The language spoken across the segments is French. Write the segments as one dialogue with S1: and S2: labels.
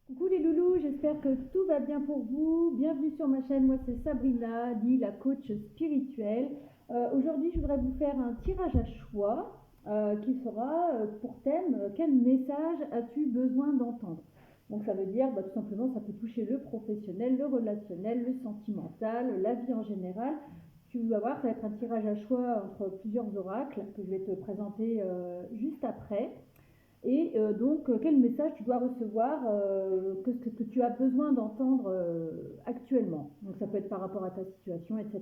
S1: Coucou les loulous, j'espère que tout va bien pour vous. Bienvenue sur ma chaîne, moi c'est Sabrina, dit la coach spirituelle. Aujourd'hui, je voudrais vous faire un tirage à choix qui sera pour thème quel message as-tu besoin d'entendre. Donc ça veut dire tout simplement ça peut toucher le professionnel, le relationnel, le sentimental, la vie en général. Tu vas voir, ça va être un tirage à choix entre plusieurs oracles que je vais te présenter juste après. Et donc, quel message tu dois recevoir, que tu as besoin d'entendre actuellement. Donc, ça peut être par rapport à ta situation, etc.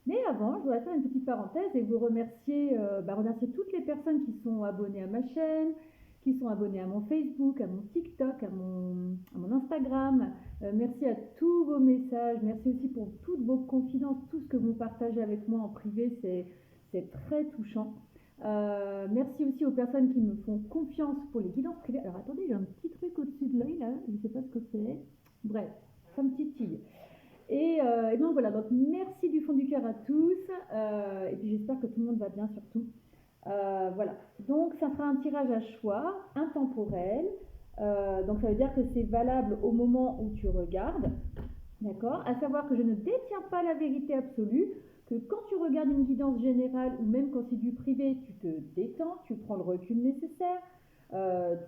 S1: Mais avant, je voudrais faire une petite parenthèse et vous remercier toutes les personnes qui sont abonnées à ma chaîne, qui sont abonnées à mon Facebook, à mon TikTok, à mon Instagram. Merci à tous vos messages. Merci aussi pour toutes vos confidences, tout ce que vous partagez avec moi en privé. C'est très touchant. Merci aussi aux personnes qui me font confiance pour les guidances privées. Alors attendez, j'ai un petit truc au-dessus de l'œil là, je ne sais pas ce que c'est. Bref, ça me titille. Et donc voilà, donc merci du fond du cœur à tous. Et puis j'espère que tout le monde va bien surtout. Voilà, donc ça sera un tirage à choix, intemporel. Donc ça veut dire que c'est valable au moment où tu regardes. D'accord. À savoir que je ne détiens pas la vérité absolue, que quand tu regardes une guidance générale ou même quand c'est du privé, tu te détends, tu prends le recul nécessaire,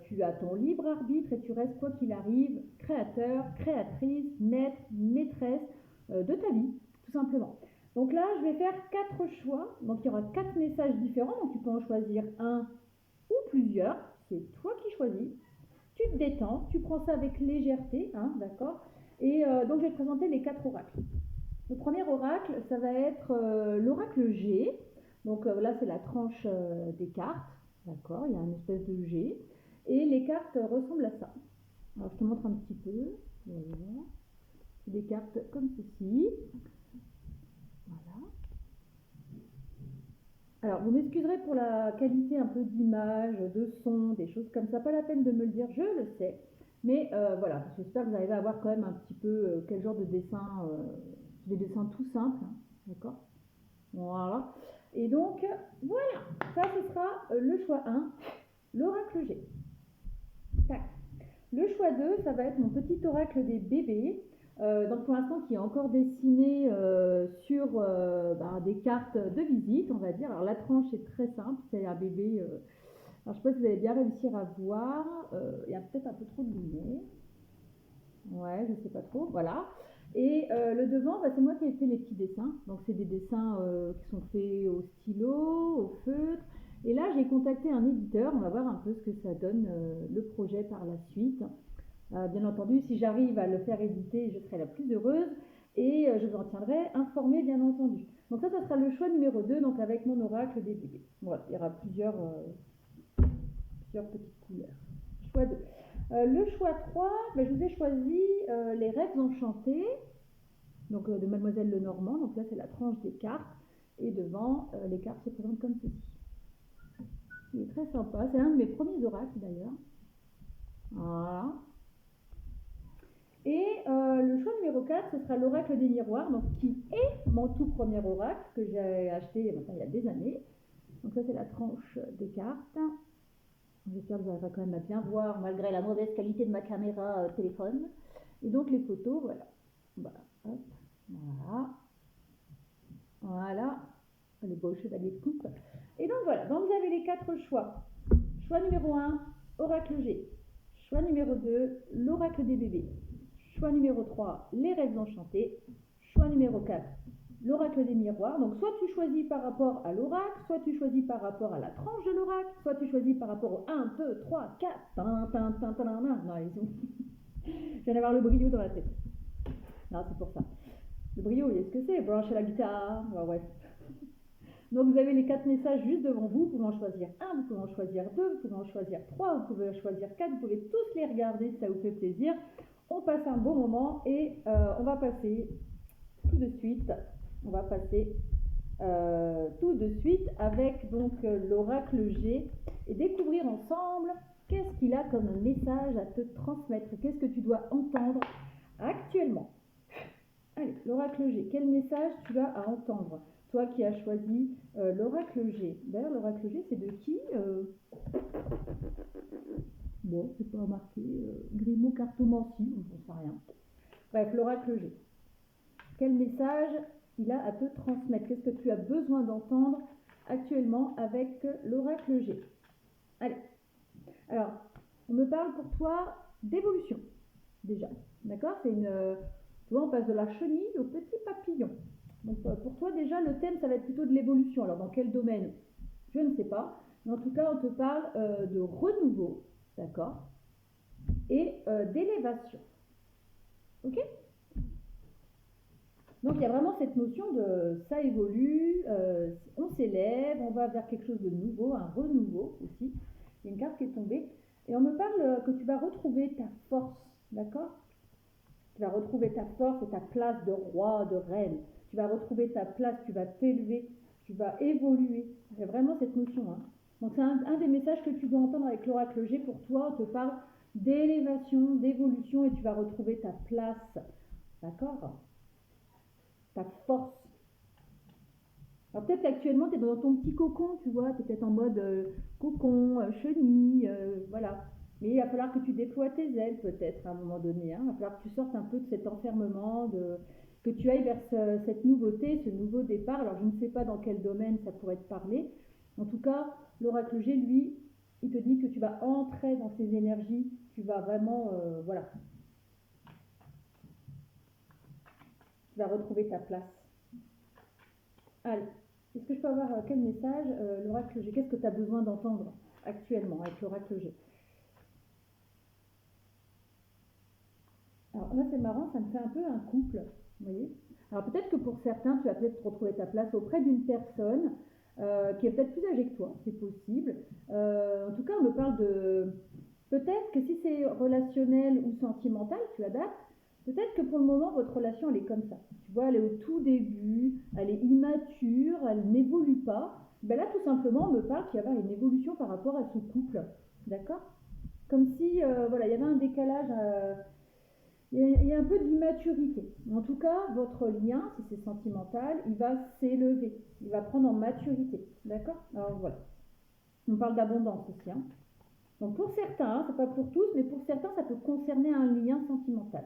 S1: tu as ton libre arbitre et tu restes, quoi qu'il arrive, créateur, créatrice, maître, maîtresse de ta vie, tout simplement. Donc là, je vais faire 4 choix. Donc il y aura 4 messages différents. Donc tu peux en choisir un ou plusieurs. C'est toi qui choisis. Tu te détends, tu prends ça avec légèreté, hein, d'accord. Et donc je vais te présenter les 4 oracles. Le premier oracle, ça va être l'oracle G. Donc là, c'est la tranche des cartes, d'accord. Il y a une espèce de G. Et les cartes ressemblent à ça. Alors je te montre un petit peu. Voilà. C'est des cartes comme ceci. Voilà. Alors, vous m'excuserez pour la qualité un peu d'image, de son, des choses comme ça. Pas la peine de me le dire, je le sais. Mais voilà, j'espère que vous arrivez à voir quand même un petit peu quel genre de dessin. Des dessins tout simples, hein, d'accord. Voilà. Et donc, voilà. Ça, ce sera le choix 1, l'oracle G. Tac. Le choix 2, ça va être mon petit oracle des bébés. Donc pour l'instant qui est encore dessiné sur des cartes de visite, on va dire. Alors la tranche est très simple, c'est un bébé. Alors je ne sais pas si vous allez bien réussir à voir. Il y a peut-être un peu trop de lumière. Ouais, je ne sais pas trop. Voilà. Et le devant, c'est moi qui ai fait les petits dessins. Donc c'est des dessins qui sont faits au stylo, au feutre. Et là, j'ai contacté un éditeur. On va voir un peu ce que ça donne le projet par la suite. Bien entendu, si j'arrive à le faire éditer, je serai la plus heureuse et je vous en tiendrai informée, bien entendu. Donc ça sera le choix numéro 2, donc avec mon oracle des bébés. Voilà, il y aura plusieurs petites couleurs. Choix 2. Le choix 3, je vous ai choisi les rêves enchantés, donc de Mademoiselle Lenormand. Donc là, c'est la tranche des cartes. Et devant, les cartes se présentent comme ceci. Il est très sympa. C'est l'un de mes premiers oracles d'ailleurs. Voilà. Et le choix numéro 4, ce sera l'oracle des miroirs, donc qui est mon tout premier oracle que j'ai acheté il y a des années. Donc ça, c'est la tranche des cartes. J'espère que vous arriverez quand même à bien voir malgré la mauvaise qualité de ma caméra téléphone. Et donc les photos, voilà. Voilà, hop, voilà. Voilà. Le beau chevalier de coupe. Et donc voilà, donc vous avez les 4 choix. Choix numéro 1, oracle G. Choix numéro 2, l'oracle des bébés. Choix numéro 3, les rêves enchantés. Choix numéro 4, l'oracle des miroirs. Donc soit tu choisis par rapport à l'oracle, soit tu choisis par rapport à la tranche de l'oracle, soit tu choisis par rapport au 1, 2, 3, 4. Non, ils sont... Je viens d'avoir le brio dans la tête. Non, c'est pour ça. Le brio, est-ce que c'est? Brancher la guitare. Ouais. Donc vous avez les 4 messages juste devant vous. Vous pouvez en choisir un, vous pouvez en choisir 2, vous pouvez en choisir 3, vous pouvez en choisir 4. Vous pouvez tous les regarder si ça vous fait plaisir. On passe un bon moment et on va passer tout de suite. On va passer tout de suite avec donc l'oracle G et découvrir ensemble qu'est-ce qu'il a comme message à te transmettre. Qu'est-ce que tu dois entendre actuellement. Allez, l'oracle G, quel message tu as à entendre? Toi qui as choisi l'oracle G. D'ailleurs, l'oracle G, c'est de qui Bon, c'est pas marqué. Grimaud cartomancie, on ne sait rien. Bref, l'oracle G. Quel message il a à te transmettre? Qu'est-ce que tu as besoin d'entendre actuellement avec l'oracle G? Allez. Alors, on me parle pour toi d'évolution, déjà. D'accord? C'est une... tu vois, on passe de la chenille au petit papillon. Donc, pour toi, déjà, le thème, ça va être plutôt de l'évolution. Alors, dans quel domaine? Je ne sais pas. Mais en tout cas, on te parle de renouveau, d'accord? Et d'élévation. Ok? Donc, il y a vraiment cette notion de ça évolue, on s'élève, on va vers quelque chose de nouveau, un renouveau aussi. Il y a une carte qui est tombée. Et on me parle que tu vas retrouver ta force, d'accord? Tu vas retrouver ta force et ta place de roi, de reine. Tu vas retrouver ta place, tu vas t'élever, tu vas évoluer. Il y a vraiment cette notion. Hein. Donc c'est un des messages que tu dois entendre avec l'oracle G pour toi. On te parle d'élévation, d'évolution et tu vas retrouver ta place. D'accord? Ta force. Alors peut-être qu'actuellement tu es dans ton petit cocon, tu vois, tu es peut-être en mode cocon, chenille, voilà. Mais il va falloir que tu déploies tes ailes peut-être à un moment donné. Hein. Il va falloir que tu sortes un peu de cet enfermement, que tu ailles vers cette nouveauté, ce nouveau départ. Alors je ne sais pas dans quel domaine ça pourrait te parler. En tout cas, l'oracle G, lui, il te dit que tu vas entrer dans ces énergies, tu vas vraiment, voilà, tu vas retrouver ta place. Allez, est-ce que je peux avoir quel message l'oracle G? Qu'est-ce que tu as besoin d'entendre actuellement avec l'oracle G? Alors là, c'est marrant, ça me fait un peu un couple, vous voyez. Alors peut-être que pour certains, tu vas peut-être retrouver ta place auprès d'une personne qui est peut-être plus âgée que toi, c'est possible. En tout cas, on me parle de... Peut-être que si c'est relationnel ou sentimental, tu adaptes. Peut-être que pour le moment, votre relation, elle est comme ça. Tu vois, elle est au tout début, elle est immature, elle n'évolue pas. Ben là, tout simplement, on me parle qu'il va y avoir une évolution par rapport à ce couple. D'accord? Comme si, voilà, il y avait un décalage... il y a un peu d'immaturité. En tout cas, votre lien, si c'est sentimental, il va s'élever. Il va prendre en maturité. D'accord? Alors voilà. On parle d'abondance aussi. Hein. Donc pour certains, c'est pas pour tous, mais pour certains, ça peut concerner un lien sentimental.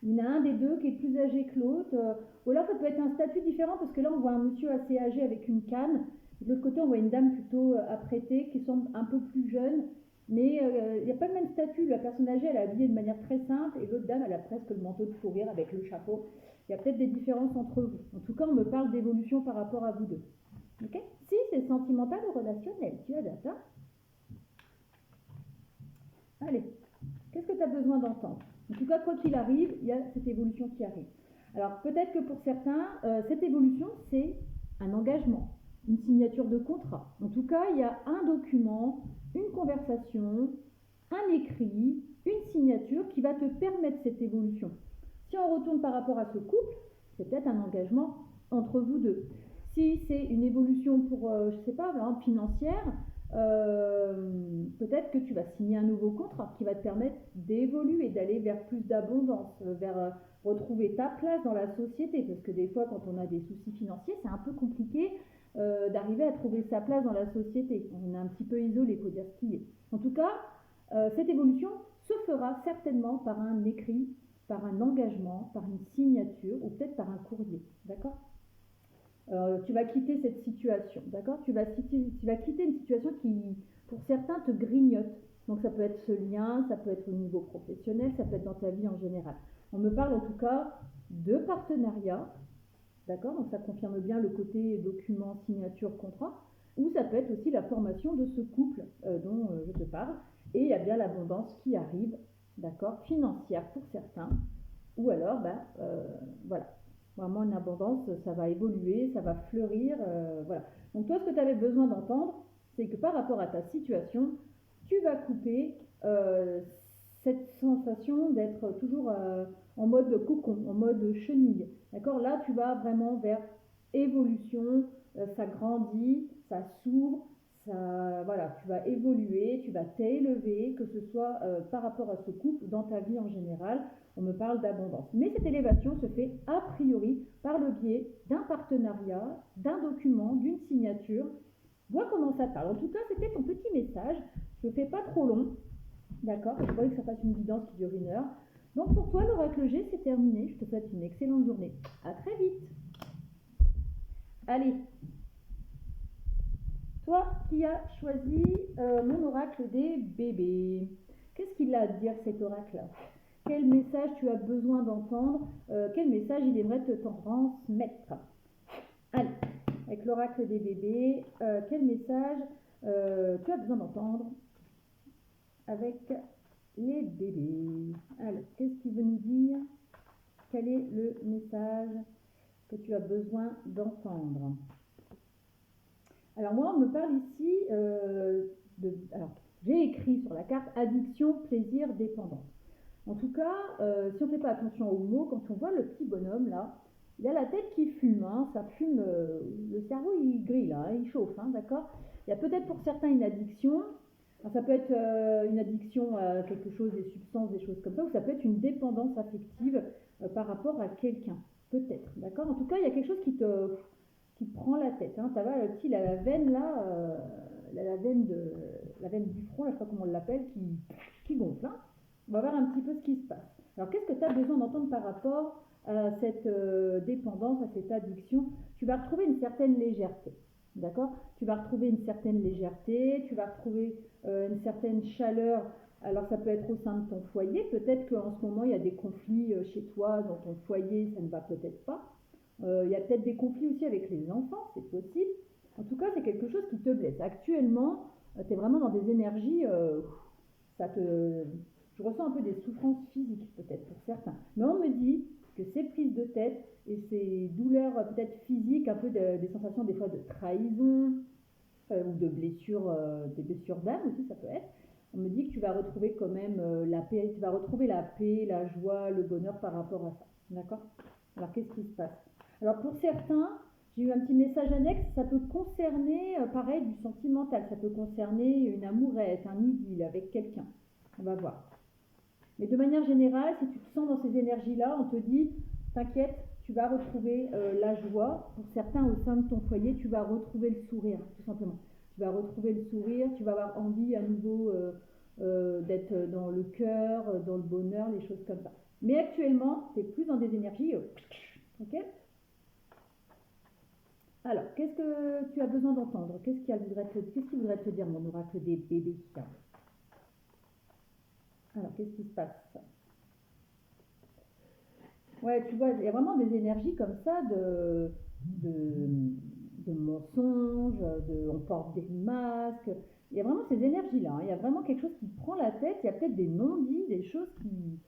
S1: Il y en a un des deux qui est plus âgé que l'autre. Ou alors ça peut être un statut différent parce que là, on voit un monsieur assez âgé avec une canne. De l'autre côté, on voit une dame plutôt apprêtée qui semble un peu plus jeune. Mais il n'y a pas le même statut. La personne âgée, elle est habillée de manière très simple et l'autre dame, elle a presque le manteau de fourrure avec le chapeau. Il y a peut-être des différences entre vous. En tout cas, on me parle d'évolution par rapport à vous deux. Okay? Si c'est sentimental ou relationnel, tu adaptes. Hein? Allez, qu'est-ce que tu as besoin d'entendre? En tout cas, quoi qu'il arrive, il y a cette évolution qui arrive. Alors peut-être que pour certains, cette évolution, c'est un engagement, une signature de contrat. En tout cas, il y a un document, une conversation, un écrit, une signature qui va te permettre cette évolution. Si on retourne par rapport à ce couple, c'est peut-être un engagement entre vous deux. Si c'est une évolution pour, je ne sais pas, par exemple, financière, peut-être que tu vas signer un nouveau contrat qui va te permettre d'évoluer, d'aller vers plus d'abondance, vers retrouver ta place dans la société, parce que des fois quand on a des soucis financiers, c'est un peu compliqué d'arriver à trouver sa place dans la société. On est un petit peu isolé, il faut dire ce qu'il est. En tout cas, cette évolution se fera certainement par un écrit, par un engagement, par une signature ou peut-être par un courrier, d'accord? Tu vas quitter cette situation, d'accord? Tu vas quitter une situation qui, pour certains, te grignote. Donc ça peut être ce lien, ça peut être au niveau professionnel, ça peut être dans ta vie en général. On me parle en tout cas de partenariat, d'accord? Donc ça confirme bien le côté document, signature, contrat, ou ça peut être aussi la formation de ce couple dont je te parle. Et il y a bien l'abondance qui arrive, d'accord? Financière pour certains, ou alors, voilà. Vraiment une abondance, ça va évoluer, ça va fleurir, voilà. Donc toi, ce que tu avais besoin d'entendre, c'est que par rapport à ta situation, tu vas couper cette sensation d'être toujours en mode cocon, en mode chenille. D'accord? Là, tu vas vraiment vers évolution, ça grandit, ça s'ouvre, ça, voilà, tu vas évoluer, tu vas t'élever, que ce soit par rapport à ce couple ou dans ta vie en général. On me parle d'abondance. Mais cette élévation se fait a priori par le biais d'un partenariat, d'un document, d'une signature. Vois comment ça parle. En tout cas, c'était ton petit message. Je ne fais pas trop long. D'accord? Je voudrais que ça fasse une guidance qui dure 1 heure. Donc pour toi, l'oracle G, c'est terminé. Je te souhaite une excellente journée. À très vite. Allez, toi qui as choisi mon oracle des bébés, qu'est-ce qu'il a à dire cet oracle-là? Quel message tu as besoin d'entendre? Quel message il aimerait te transmettre? Allez, avec l'oracle des bébés, quel message tu as besoin d'entendre avec les bébés? Alors, qu'est-ce qu'il veut nous dire? Quel est le message que tu as besoin d'entendre? Alors moi, on me parle ici alors, j'ai écrit sur la carte addiction, plaisir, dépendance. En tout cas, si on ne fait pas attention aux mots, quand on voit le petit bonhomme là, il a la tête qui fume, hein, ça fume, le cerveau il grille là, il chauffe, hein, d'accord? Il y a peut-être pour certains une addiction, alors, ça peut être une addiction à quelque chose, des substances, des choses comme ça, ou ça peut être une dépendance affective par rapport à quelqu'un, peut-être, d'accord? En tout cas, il y a quelque chose qui te prend la tête, hein. Ça va, le petit, il a la veine là, la veine du front, là, je sais pas comment on l'appelle, qui gonfle, hein. On va voir un petit peu ce qui se passe. Alors, qu'est-ce que tu as besoin d'entendre par rapport à cette dépendance, à cette addiction? Tu vas retrouver une certaine légèreté, d'accord? Tu vas retrouver une certaine légèreté, tu vas retrouver une certaine chaleur. Alors, ça peut être au sein de ton foyer. Peut-être qu'en ce moment, il y a des conflits chez toi, dans ton foyer, ça ne va peut-être pas. Il y a peut-être des conflits aussi avec les enfants, c'est possible. En tout cas, c'est quelque chose qui te blesse. Actuellement, tu es vraiment dans des énergies, ça te, je ressens un peu des souffrances physiques peut-être pour certains. Mais on me dit que ces prises de tête et ces douleurs peut-être physiques, un peu des sensations des fois de trahison ou de blessures, des blessures d'âme aussi ça peut être. On me dit que tu vas retrouver quand même la paix, tu vas retrouver la paix, la joie, le bonheur par rapport à ça. D'accord? Alors qu'est-ce qui se passe? Alors pour certains, j'ai eu un petit message annexe, ça peut concerner, pareil, du sentimental, ça peut concerner une amourette, un idylle avec quelqu'un. On va voir. Mais de manière générale, si tu te sens dans ces énergies-là, on te dit, t'inquiète, tu vas retrouver la joie. Pour certains, au sein de ton foyer, tu vas retrouver le sourire, tout simplement. Tu vas retrouver le sourire, tu vas avoir envie à nouveau d'être dans le cœur, dans le bonheur, les choses comme ça. Mais actuellement, tu es plus dans des énergies, ok? Alors, qu'est-ce que tu as besoin d'entendre? Qu'est-ce qu'il voudrait te dire, mon oracle des bébés? Alors, qu'est-ce qui se passe? Ouais, tu vois, il y a vraiment des énergies comme ça de, de mensonges, on porte des masques. Il y a vraiment ces énergies-là, hein. Il y a vraiment quelque chose qui te prend la tête. Il y a peut-être des non-dits, des choses qui...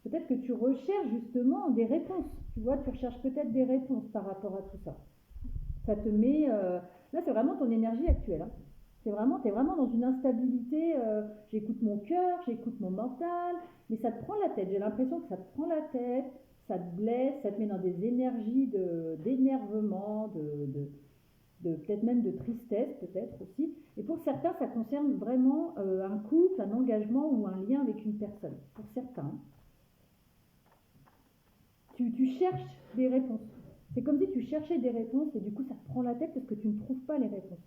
S1: Peut-être que tu recherches justement des réponses. Tu vois, tu recherches peut-être des réponses par rapport à tout ça. Ça te met... Là, c'est vraiment ton énergie actuelle, hein. T'es vraiment dans une instabilité. J'écoute mon cœur, j'écoute mon mental, mais ça te prend la tête. J'ai l'impression que ça te prend la tête, ça te blesse, ça te met dans des énergies d'énervement, peut-être même de tristesse, peut-être aussi. Et pour certains, ça concerne vraiment un couple, un engagement ou un lien avec une personne. Pour certains, tu cherches des réponses. C'est comme si tu cherchais des réponses et du coup, ça te prend la tête parce que tu ne trouves pas les réponses.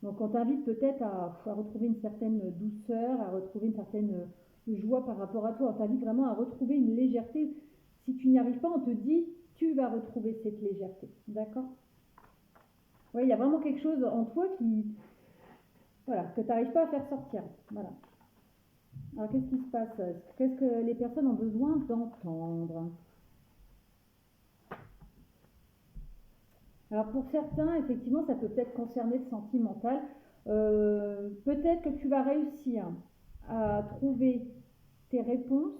S1: Donc on t'invite peut-être à retrouver une certaine douceur, à retrouver une certaine joie par rapport à toi. On t'invite vraiment à retrouver une légèreté. Si tu n'y arrives pas, on te dit tu vas retrouver cette légèreté. D'accord? Oui, il y a vraiment quelque chose en toi voilà, que tu n'arrives pas à faire sortir. Voilà. Alors qu'est-ce qui se passe? Qu'est-ce que les personnes ont besoin d'entendre? Alors pour certains, effectivement, ça peut peut-être concerner le sentimental. Peut-être que tu vas réussir à trouver tes réponses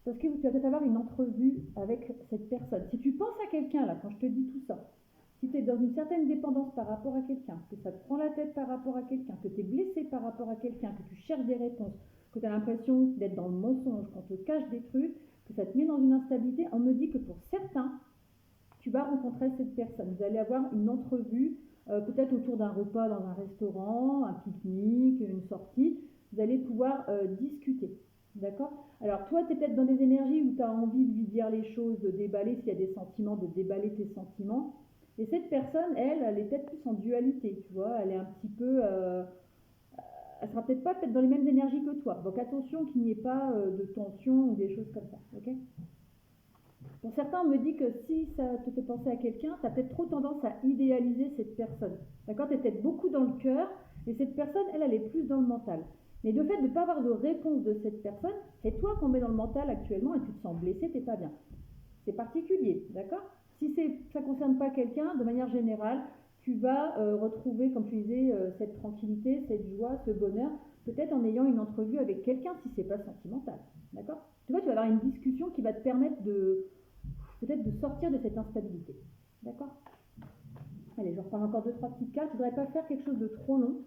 S1: parce que tu vas peut-être avoir une entrevue avec cette personne. Si tu penses à quelqu'un, là, quand je te dis tout ça, si tu es dans une certaine dépendance par rapport à quelqu'un, que ça te prend la tête par rapport à quelqu'un, que tu es blessé par rapport à quelqu'un, que tu cherches des réponses, que tu as l'impression d'être dans le mensonge, qu'on te cache des trucs, que ça te met dans une instabilité, on me dit que pour certains, tu vas rencontrer cette personne. Vous allez avoir une entrevue, peut-être autour d'un repas dans un restaurant, un pique-nique, une sortie. Vous allez pouvoir discuter. D'accord? Alors toi, tu es peut-être dans des énergies où tu as envie de lui dire les choses, de déballer s'il y a des sentiments, de déballer tes sentiments. Et cette personne, elle est peut-être plus en dualité, tu vois. Elle est un petit peu... elle sera peut-être pas dans les mêmes énergies que toi. Donc attention qu'il n'y ait pas de tension ou des choses comme ça. Ok. Pour certains, on me dit que si ça te fait penser à quelqu'un, tu as peut-être trop tendance à idéaliser cette personne. D'accord. Tu es peut-être beaucoup dans le cœur, et cette personne, elle est plus dans le mental. Mais le fait de ne pas avoir de réponse de cette personne, c'est toi qu'on met dans le mental actuellement et tu te sens blessé, t'es pas bien. C'est particulier, d'accord. Si ça ne concerne pas quelqu'un, de manière générale, tu vas retrouver, comme tu disais, cette tranquillité, cette joie, ce bonheur, peut-être en ayant une entrevue avec quelqu'un si c'est pas sentimental, d'accord. Tu vois, tu vas avoir une discussion qui va te permettre peut-être de sortir de cette instabilité, d'accord. Allez, je reprends encore 2-3 petites cartes. Je ne voudrais pas faire quelque chose de trop long.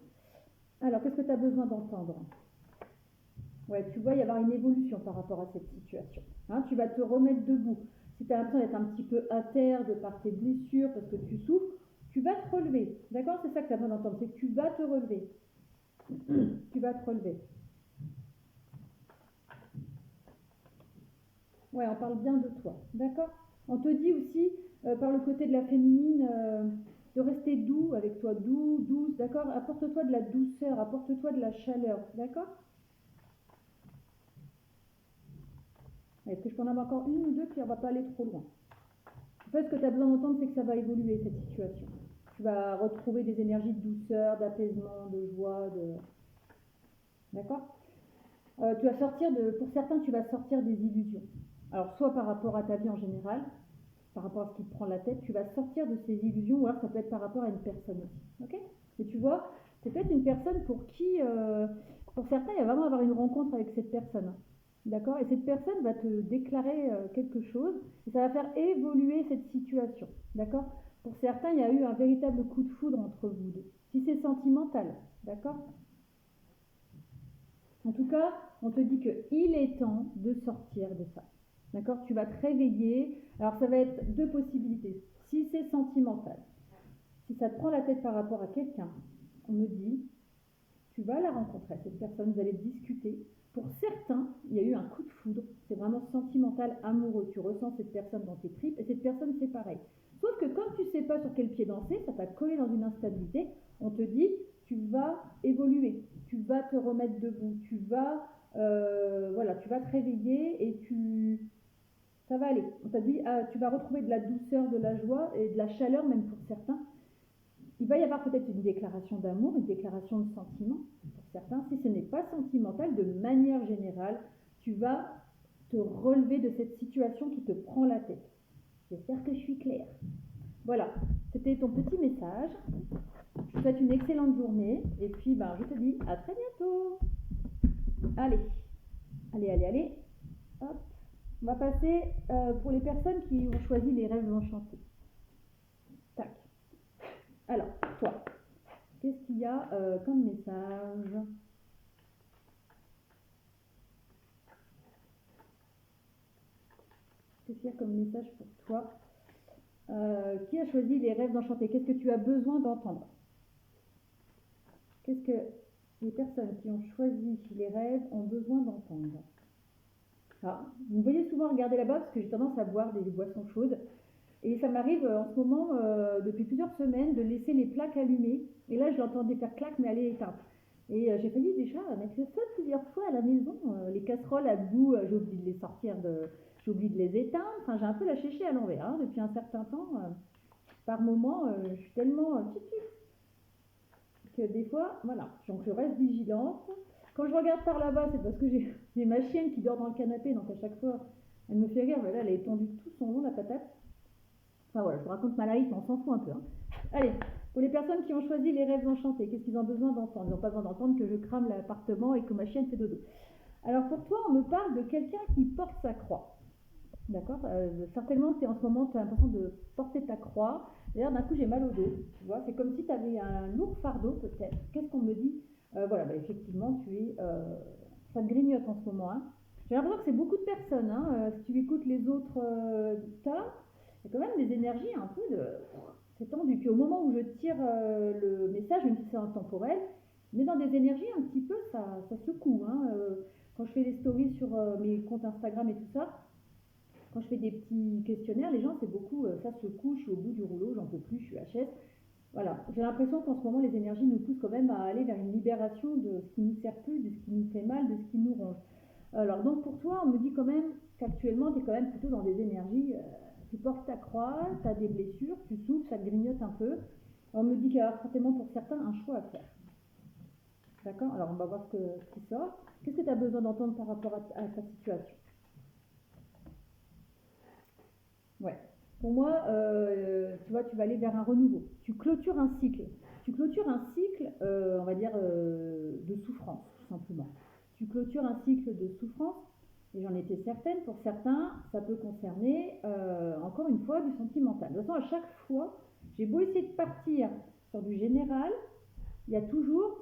S1: Alors, qu'est-ce que tu as besoin d'entendre? Ouais, tu vois, il y avoir une évolution par rapport à cette situation. Hein, tu vas te remettre debout. Si tu as l'impression d'être un petit peu à terre de par tes blessures, parce que tu souffres, tu vas te relever. D'accord. C'est ça que tu as besoin d'entendre, c'est que tu vas te relever. Tu vas te relever. Ouais, on parle bien de toi. D'accord. On te dit aussi, par le côté de la féminine, de rester doux avec toi. Douce, d'accord. Apporte-toi de la douceur, apporte-toi de la chaleur. D'accord. Est-ce que je peux en avoir encore une ou deux, puis on ne va pas aller trop loin. En fait, ce que tu as besoin d'entendre, c'est que ça va évoluer, cette situation. Tu vas retrouver des énergies de douceur, d'apaisement, de joie, D'accord. Tu vas sortir pour certains, tu vas sortir des illusions. Alors, soit par rapport à ta vie en général, par rapport à ce qui te prend la tête, tu vas sortir de ces illusions, ou alors ça peut être par rapport à une personne aussi. Ok. Et tu vois, c'est peut-être une personne pour qui, pour certains, il va vraiment avoir une rencontre avec cette personne. D'accord. Et cette personne va te déclarer quelque chose, et ça va faire évoluer cette situation. D'accord. Pour certains, il y a eu un véritable coup de foudre entre vous deux. Si c'est sentimental, d'accord. En tout cas, on te dit qu'il est temps de sortir de ça. D'accord. Tu vas te réveiller. Alors, ça va être deux possibilités. Si c'est sentimental, si ça te prend la tête par rapport à quelqu'un, on me dit, tu vas la rencontrer, cette personne, vous allez discuter. Pour certains, il y a eu un coup de foudre, c'est vraiment sentimental, amoureux. Tu ressens cette personne dans tes tripes, et cette personne, c'est pareil. Sauf que comme tu ne sais pas sur quel pied danser, ça t'a collé dans une instabilité, on te dit, tu vas évoluer, tu vas te remettre debout, tu vas te réveiller et ça va aller. On t'a dit, tu vas retrouver de la douceur, de la joie et de la chaleur, même pour certains. Il va y avoir peut-être une déclaration d'amour, une déclaration de sentiment pour certains. Si ce n'est pas sentimental, de manière générale, tu vas te relever de cette situation qui te prend la tête. J'espère que je suis claire. Voilà, c'était ton petit message. Je te souhaite une excellente journée et puis je te dis à très bientôt. Allez. Hop. On va passer pour les personnes qui ont choisi les rêves enchantés. Tac. Alors, toi, qu'est-ce qu'il y a comme message? Qu'est-ce qu'il y a comme message pour toi? Qui a choisi les rêves enchantés? Qu'est-ce que tu as besoin d'entendre? Qu'est-ce que les personnes qui ont choisi les rêves ont besoin d'entendre? Alors, vous me voyez souvent regarder là-bas parce que j'ai tendance à boire des boissons chaudes. Et ça m'arrive en ce moment, depuis plusieurs semaines, de laisser les plaques allumées. Et là, je l'entendais faire clac, mais elle est éteinte. Et j'ai failli déjà mettre le feu plusieurs fois à la maison. Les casseroles à bout, j'ai oublié de les sortir, j'ai oublié de les éteindre. Enfin, j'ai un peu la chéchée à l'envers hein, depuis un certain temps. Par moment, je suis tellement que des fois, voilà. Donc je reste vigilante. Quand je regarde par là-bas, c'est parce que j'ai ma chienne qui dort dans le canapé. Donc à chaque fois, elle me fait rire. Mais là, elle a étendu tout son long, la patate. Enfin voilà, je vous raconte ma life, mais on s'en fout un peu. Hein. Allez, pour les personnes qui ont choisi les rêves enchantés, qu'est-ce qu'ils ont besoin d'entendre? Ils n'ont pas besoin d'entendre que je crame l'appartement et que ma chienne fait dodo. Alors pour toi, on me parle de quelqu'un qui porte sa croix. D'accord. Certainement, en ce moment, tu as l'impression de porter ta croix. D'ailleurs, d'un coup, j'ai mal au dos. Tu vois, c'est comme si tu avais un lourd fardeau, peut-être. Qu'est-ce qu'on me dit? Effectivement, ça te grignote en ce moment. Hein. J'ai l'impression que c'est beaucoup de personnes. Hein. Si tu écoutes les autres tas, il y a quand même des énergies un peu de... C'est tendu. Puis au moment où je tire le message, même si c'est intemporel, mais dans des énergies un petit peu, ça secoue. Hein. Quand je fais des stories sur mes comptes Instagram et tout ça, quand je fais des petits questionnaires, les gens, c'est beaucoup, ça secoue, je suis au bout du rouleau, j'en peux plus, je suis HS. Voilà, j'ai l'impression qu'en ce moment, les énergies nous poussent quand même à aller vers une libération de ce qui nous sert plus, de ce qui nous fait mal, de ce qui nous ronge. Alors donc pour toi, on me dit quand même qu'actuellement, tu es quand même plutôt dans des énergies, tu portes ta croix, tu as des blessures, tu souffres, ça te grignote un peu. On me dit qu'il y a certainement pour certains un choix à faire. D'accord. Alors on va voir ce qui sort. Qu'est-ce que tu as besoin d'entendre par rapport à ta situation? Ouais. Pour moi, tu vois, tu vas aller vers un renouveau. Tu clôtures un cycle. Tu clôtures un cycle, on va dire, de souffrance, tout simplement. Tu clôtures un cycle de souffrance, et j'en étais certaine, pour certains, ça peut concerner, encore une fois, du sentimental. De toute façon, à chaque fois, j'ai beau essayer de partir sur du général, il y a toujours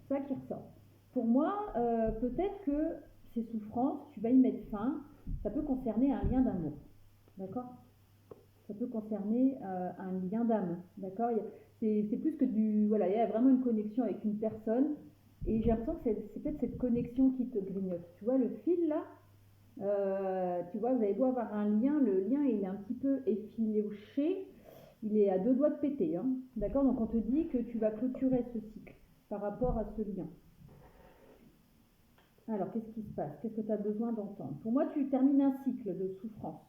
S1: ça qui ressort. Pour moi, peut-être que ces souffrances, tu vas y mettre fin, ça peut concerner un lien d'amour. D'accord. Ça peut concerner un lien d'âme, d'accord. C'est plus que du... Voilà, il y a vraiment une connexion avec une personne, et j'ai l'impression que c'est peut-être cette connexion qui te grignote. Tu vois, le fil là, tu vois, vous avez beau avoir un lien, le lien il est un petit peu effiloché, il est à deux doigts de péter, hein, d'accord. Donc on te dit que tu vas clôturer ce cycle par rapport à ce lien. Alors, qu'est-ce qui se passe? Qu'est-ce que tu as besoin d'entendre? Pour moi, tu termines un cycle de souffrance.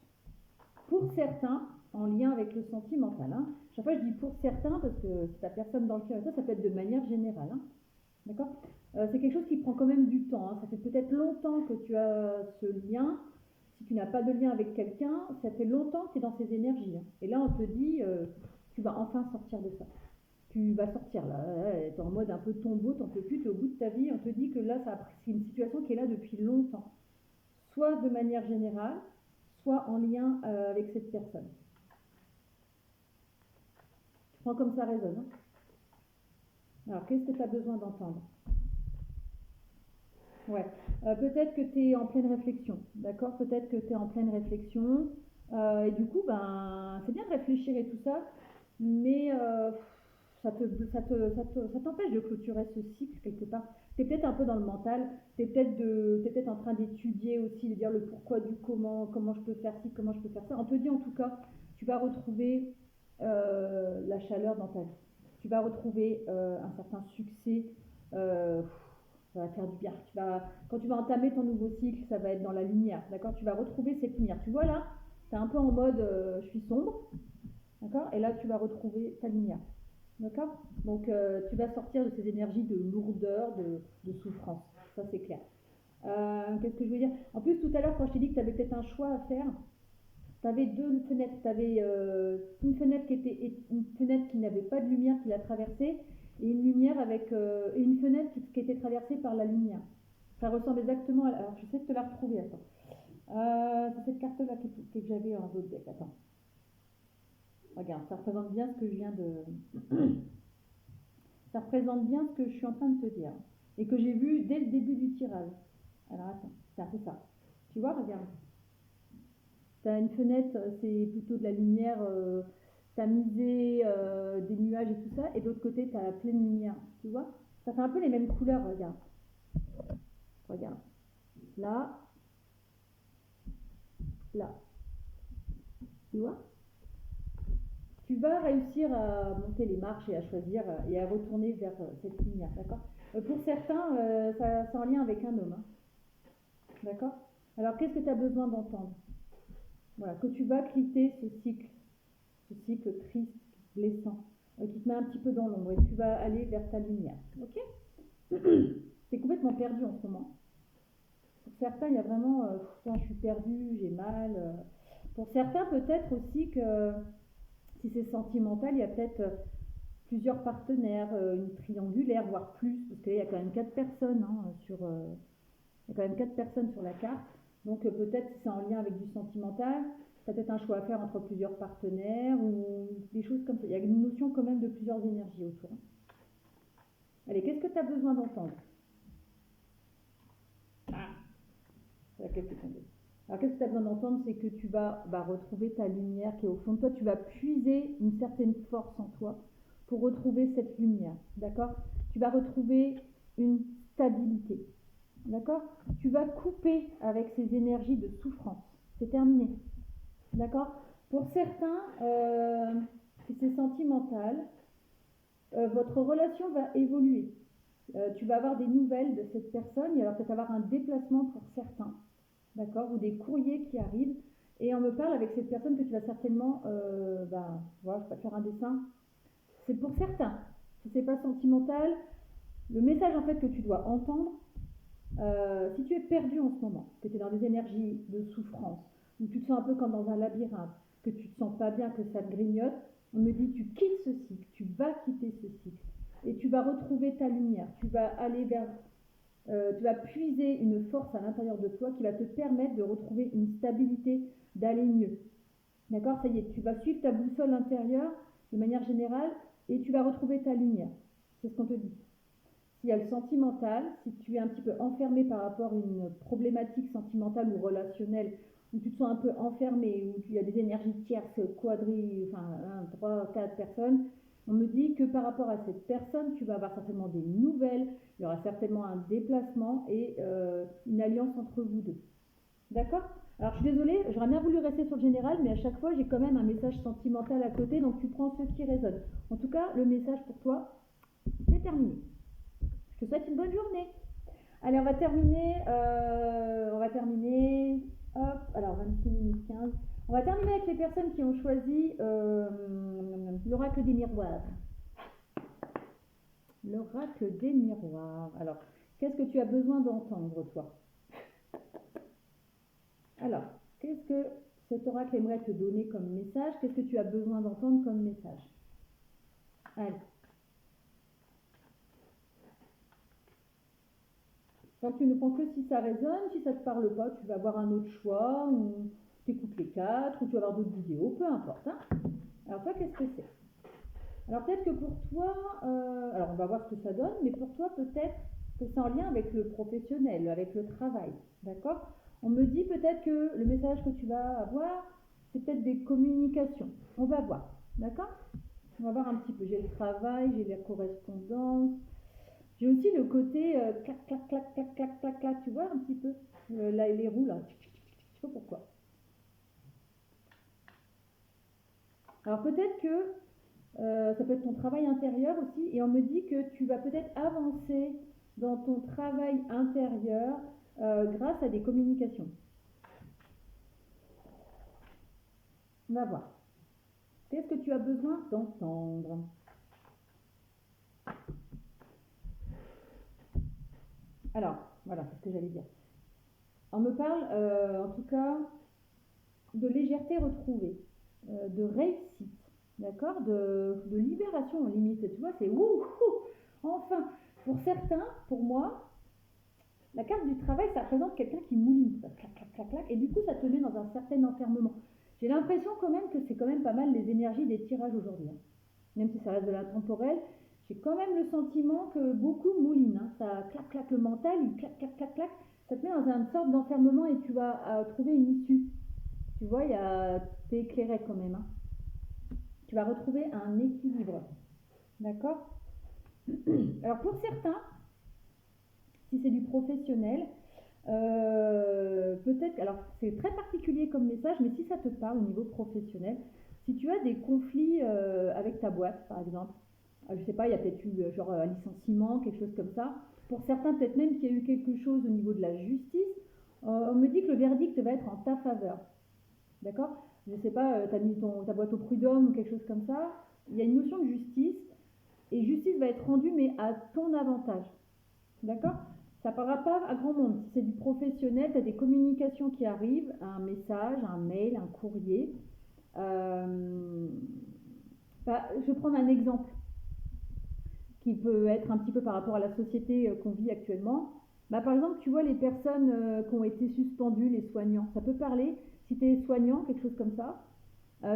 S1: Pour certains, en lien avec le sentimental. Hein. Chaque fois, je dis pour certains parce que si tu n'as personne dans le cœur, ça peut être de manière générale. Hein. D'accord. C'est quelque chose qui prend quand même du temps. Hein. Ça fait peut-être longtemps que tu as ce lien. Si tu n'as pas de lien avec quelqu'un, ça fait longtemps que tu es dans ces énergies. Hein. Et là, on te dit, tu vas enfin sortir de ça. Tu vas sortir là, tu es en mode un peu tombeau, tu n'en peux plus, tu es au bout de ta vie. On te dit que là, c'est une situation qui est là depuis longtemps. Soit de manière générale, soit en lien avec cette personne. Tu prends comme ça résonne. Hein. Alors, qu'est-ce que tu as besoin d'entendre? Ouais. Peut-être que tu es en pleine réflexion, d'accord. Peut-être que tu es en pleine réflexion. Et du coup, ben, c'est bien de réfléchir et tout ça, mais ça t'empêche de clôturer ce cycle quelque part. Tu es peut-être un peu dans le mental, tu es peut-être en train d'étudier aussi, de dire le pourquoi du comment je peux faire ci, comment je peux faire ça. On te dit en tout cas, tu vas retrouver la chaleur dans ta vie. Tu vas retrouver un certain succès. Euh, Ça va faire du bien. Quand tu vas entamer ton nouveau cycle, ça va être dans la lumière, d'accord. Tu vas retrouver cette lumière. Tu vois là, tu es un peu en mode je suis sombre, d'accord. Et là, tu vas retrouver ta lumière, d'accord. Donc, tu vas sortir de ces énergies de lourdeur, de souffrance. Ça, c'est clair. Qu'est-ce que je veux dire? En plus, tout à l'heure, quand je t'ai dit que tu avais peut-être un choix à faire, tu avais deux fenêtres. Tu avais une fenêtre une fenêtre qui n'avait pas de lumière qui la traversée, et une lumière avec une fenêtre qui était traversée par la lumière. Ça ressemble exactement à... Alors, je sais de te la retrouver, attends. C'est cette carte-là que j'avais en d'autres deck. Attends. Regarde, ça représente bien ce que je viens de... Ça représente bien ce que je suis en train de te dire. Et que j'ai vu dès le début du tirage. Alors, attends. C'est ça. Tu vois, regarde. Tu as une fenêtre, c'est plutôt de la lumière tamisée, des nuages et tout ça. Et de l'autre côté, tu as la pleine lumière. Tu vois? Ça fait un peu les mêmes couleurs, regarde. Regarde. Là. Là. Tu vois? Tu vas réussir à monter les marches et à choisir et à retourner vers cette lumière, d'accord. Pour certains, c'est en lien avec un homme, hein, d'accord. Alors, qu'est-ce que tu as besoin d'entendre? Voilà, que tu vas quitter ce cycle triste, blessant, qui te met un petit peu dans l'ombre, et tu vas aller vers ta lumière, ok. Tu es complètement perdu en ce moment. Pour certains, il y a vraiment, je suis perdu, j'ai mal. Pour certains, peut-être aussi que si c'est sentimental, il y a peut-être plusieurs partenaires, une triangulaire, voire plus, parce qu'il y a quand même 4 personnes hein, il y a quand même 4 personnes sur la carte. Donc peut-être si c'est en lien avec du sentimental, ça peut être un choix à faire entre plusieurs partenaires ou des choses comme ça. Il y a une notion quand même de plusieurs énergies autour. Allez, qu'est-ce que tu as besoin d'entendre? C'est la carte qui est tombée. Alors qu'est-ce que tu as besoin d'entendre? C'est que tu vas retrouver ta lumière qui est au fond de toi. Tu vas puiser une certaine force en toi pour retrouver cette lumière, d'accord. Tu vas retrouver une stabilité, d'accord. Tu vas couper avec ces énergies de souffrance. C'est terminé, d'accord. Pour certains, si c'est sentimental, votre relation va évoluer. Tu vas avoir des nouvelles de cette personne, il va peut-être avoir un déplacement pour certains, d'accord, ou des courriers qui arrivent. Et on me parle avec cette personne que tu vas certainement, voilà, je vais te faire un dessin. C'est pour certains. Si c'est pas sentimental, le message en fait que tu dois entendre, si tu es perdu en ce moment, que tu es dans des énergies de souffrance, où tu te sens un peu comme dans un labyrinthe, que tu te sens pas bien, que ça te grignote, on me dit tu quittes ce cycle, tu vas quitter ce cycle et tu vas retrouver ta lumière, tu vas aller vers, tu vas puiser une force à l'intérieur de toi qui va te permettre de retrouver une stabilité, d'aller mieux. D'accord, ça y est, tu vas suivre ta boussole intérieure de manière générale et tu vas retrouver ta lumière. C'est ce qu'on te dit. S'il y a le sentimental, si tu es un petit peu enfermé par rapport à une problématique sentimentale ou relationnelle, où tu te sens un peu enfermé, où il y a des énergies tierces, enfin 1, 3, 4 personnes, on me dit que par rapport à cette personne, tu vas avoir certainement des nouvelles, il y aura certainement un déplacement et une alliance entre vous deux. D'accord? Alors je suis désolée, j'aurais bien voulu rester sur le général, mais à chaque fois j'ai quand même un message sentimental à côté, donc tu prends ce qui résonne. En tout cas, le message pour toi, c'est terminé. Je te souhaite une bonne journée. Allez, on va terminer, hop, alors 26 minutes 15. On va terminer avec les personnes qui ont choisi l'oracle des miroirs. L'oracle des miroirs. Alors, qu'est-ce que tu as besoin d'entendre, toi? Alors, qu'est-ce que cet oracle aimerait te donner comme message? Qu'est-ce que tu as besoin d'entendre comme message? Allez. Donc tu ne prends que si ça résonne, si ça ne te parle pas, tu vas avoir un autre choix, ou tu écoutes les 4, ou tu vas voir d'autres vidéos, peu importe. Hein. Alors toi, qu'est-ce que c'est? Alors peut-être que pour toi, alors on va voir ce que ça donne, mais pour toi peut-être que c'est en lien avec le professionnel, avec le travail, d'accord? On me dit peut-être que le message que tu vas avoir, c'est peut-être des communications. On va voir, d'accord? On va voir un petit peu. J'ai le travail, j'ai la correspondance. J'ai aussi le côté clac, clac, clac, clac, clac, clac, clac, tu vois un petit peu là, les roues là, je sais pas pourquoi. Alors peut-être que ça peut être ton travail intérieur aussi, et on me dit que tu vas peut-être avancer dans ton travail intérieur grâce à des communications. On va voir. Qu'est-ce que tu as besoin d'entendre? Alors, voilà, c'est ce que j'allais dire. On me parle, en tout cas, de légèreté retrouvée, de réussite, d'accord, de libération en limite. Tu vois, c'est ouh, enfin. Pour certains, pour moi, la carte du travail, ça représente quelqu'un qui mouline, ça, clac, clac, clac, clac, et du coup, ça te met dans un certain enfermement. J'ai l'impression quand même que c'est quand même pas mal les énergies des tirages aujourd'hui. Hein. Même si ça reste de l'intemporel, j'ai quand même le sentiment que beaucoup moulinent. Hein. Ça clac, clac, le mental, il clac, clac, clac, clac. Ça te met dans une sorte d'enfermement et tu vas trouver une issue. Tu vois, t'es éclairé quand même. Hein. Tu vas retrouver un équilibre. D'accord? Alors pour certains, si c'est du professionnel, peut-être, alors c'est très particulier comme message, mais si ça te parle au niveau professionnel, si tu as des conflits avec ta boîte, par exemple, je sais pas, il y a peut-être eu genre un licenciement, quelque chose comme ça. Pour certains, peut-être même qu'il y a eu quelque chose au niveau de la justice. On me dit que le verdict va être en ta faveur. D'accord? Je sais pas, tu as mis ta boîte au prud'homme ou quelque chose comme ça. Il y a une notion de justice. Et justice va être rendue, mais à ton avantage. D'accord? Ça ne parlera pas à grand monde. Si c'est du professionnel, tu as des communications qui arrivent, un message, un mail, un courrier. Je vais prendre un exemple qui peut être un petit peu par rapport à la société qu'on vit actuellement. Par exemple, tu vois les personnes qui ont été suspendues, les soignants. Ça peut parler, si tu es soignant, quelque chose comme ça.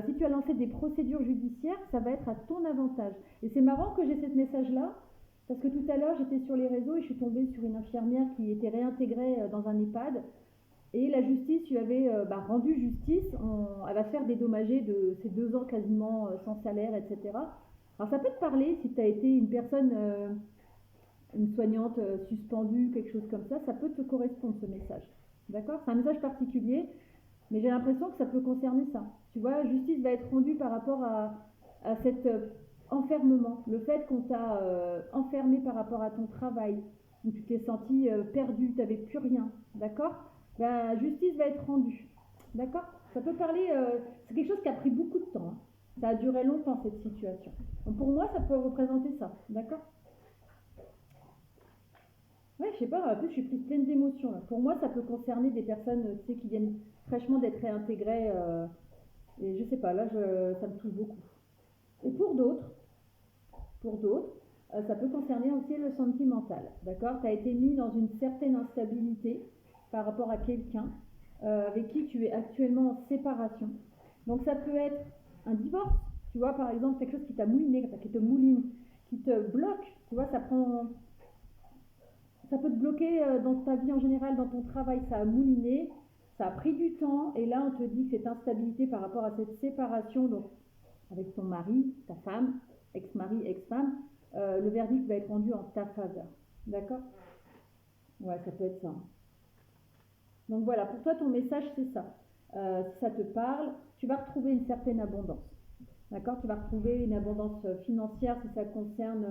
S1: Si tu as lancé des procédures judiciaires, ça va être à ton avantage. Et c'est marrant que j'ai ce message-là, parce que tout à l'heure, j'étais sur les réseaux et je suis tombée sur une infirmière qui était réintégrée dans un EHPAD. Et la justice lui avait rendu justice. Elle va se faire dédommager de ses 2 ans quasiment sans salaire, etc. Alors ça peut te parler si tu as été une personne, une soignante suspendue, quelque chose comme ça peut te correspondre ce message. D'accord? C'est un message particulier. Mais j'ai l'impression que ça peut concerner ça. Tu vois, justice va être rendue par rapport à cette enfermement, le fait qu'on t'a enfermé par rapport à ton travail, où tu t'es senti perdu, tu n'avais plus rien, d'accord? La justice va être rendue, d'accord? Ça peut parler, c'est quelque chose qui a pris beaucoup de temps, hein. Ça a duré longtemps cette situation. Donc pour moi, ça peut représenter ça, d'accord? Ouais, je sais pas, en plus je suis prise pleine d'émotions là. Pour moi, ça peut concerner des personnes, tu sais, qui viennent fraîchement d'être réintégrées, et je sais pas, là, ça me touche beaucoup. Et pour d'autres, ça peut concerner aussi le sentimental, d'accord? Tu as été mis dans une certaine instabilité par rapport à quelqu'un avec qui tu es actuellement en séparation. Donc ça peut être un divorce, tu vois, par exemple, quelque chose qui t'a mouliné, qui te mouline, qui te bloque, tu vois, ça peut te bloquer dans ta vie en général, dans ton travail, ça a mouliné, ça a pris du temps, et là on te dit que cette instabilité par rapport à cette séparation, donc avec ton mari, ta femme, ex-mari, ex-femme, le verdict va être rendu en ta faveur. D'accord? Ouais, ça peut être ça. Donc voilà, pour toi, ton message, c'est ça. Si ça te parle, tu vas retrouver une certaine abondance. D'accord? Tu vas retrouver une abondance financière si ça concerne,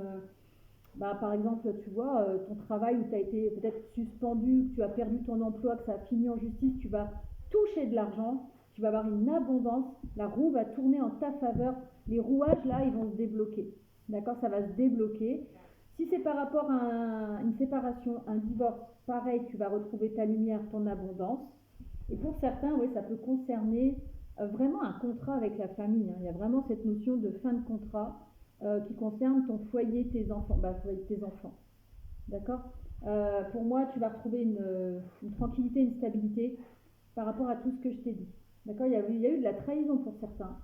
S1: bah, par exemple, tu vois, ton travail où tu as été peut-être suspendu, que tu as perdu ton emploi, que ça a fini en justice, tu vas toucher de l'argent, tu vas avoir une abondance, la roue va tourner en ta faveur, les rouages là, ils vont se débloquer. D'accord? Ça va se débloquer. Si c'est par rapport à une séparation, un divorce, pareil, tu vas retrouver ta lumière, ton abondance. Et pour certains, oui, ça peut concerner vraiment un contrat avec la famille, hein. Il y a vraiment cette notion de fin de contrat qui concerne ton foyer, tes enfants. Bah, tes enfants. D'accord? Pour moi, tu vas retrouver une tranquillité, une stabilité par rapport à tout ce que je t'ai dit. D'accord? Il y a eu de la trahison pour certains.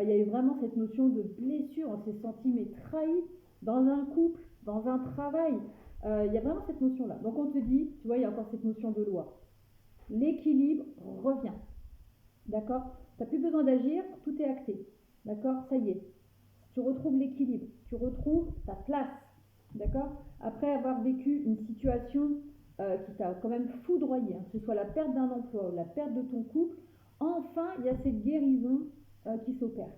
S1: Il y a eu vraiment cette notion de blessure. On s'est senti mais trahi dans un couple, dans un travail. Il y a vraiment cette notion-là. Donc on te dit, tu vois, il y a encore cette notion de loi. L'équilibre revient. D'accord? Tu n'as plus besoin d'agir, tout est acté. D'accord? Ça y est. Tu retrouves l'équilibre, tu retrouves ta place. D'accord? Après avoir vécu une situation qui t'a quand même foudroyé, hein, que ce soit la perte d'un emploi ou la perte de ton couple, enfin, il y a cette guérison qui s'opère.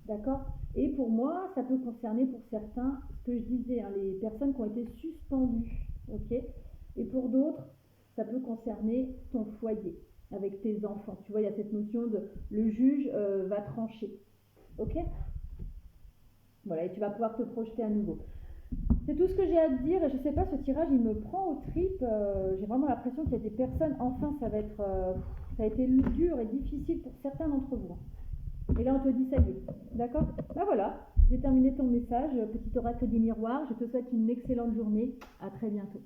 S1: D'accord? Et pour moi, ça peut concerner pour certains, ce que je disais, hein, les personnes qui ont été suspendues. Ok? Et pour d'autres, ça peut concerner ton foyer avec tes enfants. Tu vois, il y a cette notion de le juge va trancher. Ok? Voilà, et tu vas pouvoir te projeter à nouveau. C'est tout ce que j'ai à te dire. Et je sais pas, ce tirage, il me prend aux tripes. J'ai vraiment l'impression qu'il y a des personnes, enfin, ça a été dur et difficile pour certains d'entre vous. Et là, on te dit, ça y est. D'accord? Ben voilà, j'ai terminé ton message. Petit oracle des miroirs. Je te souhaite une excellente journée. À très bientôt.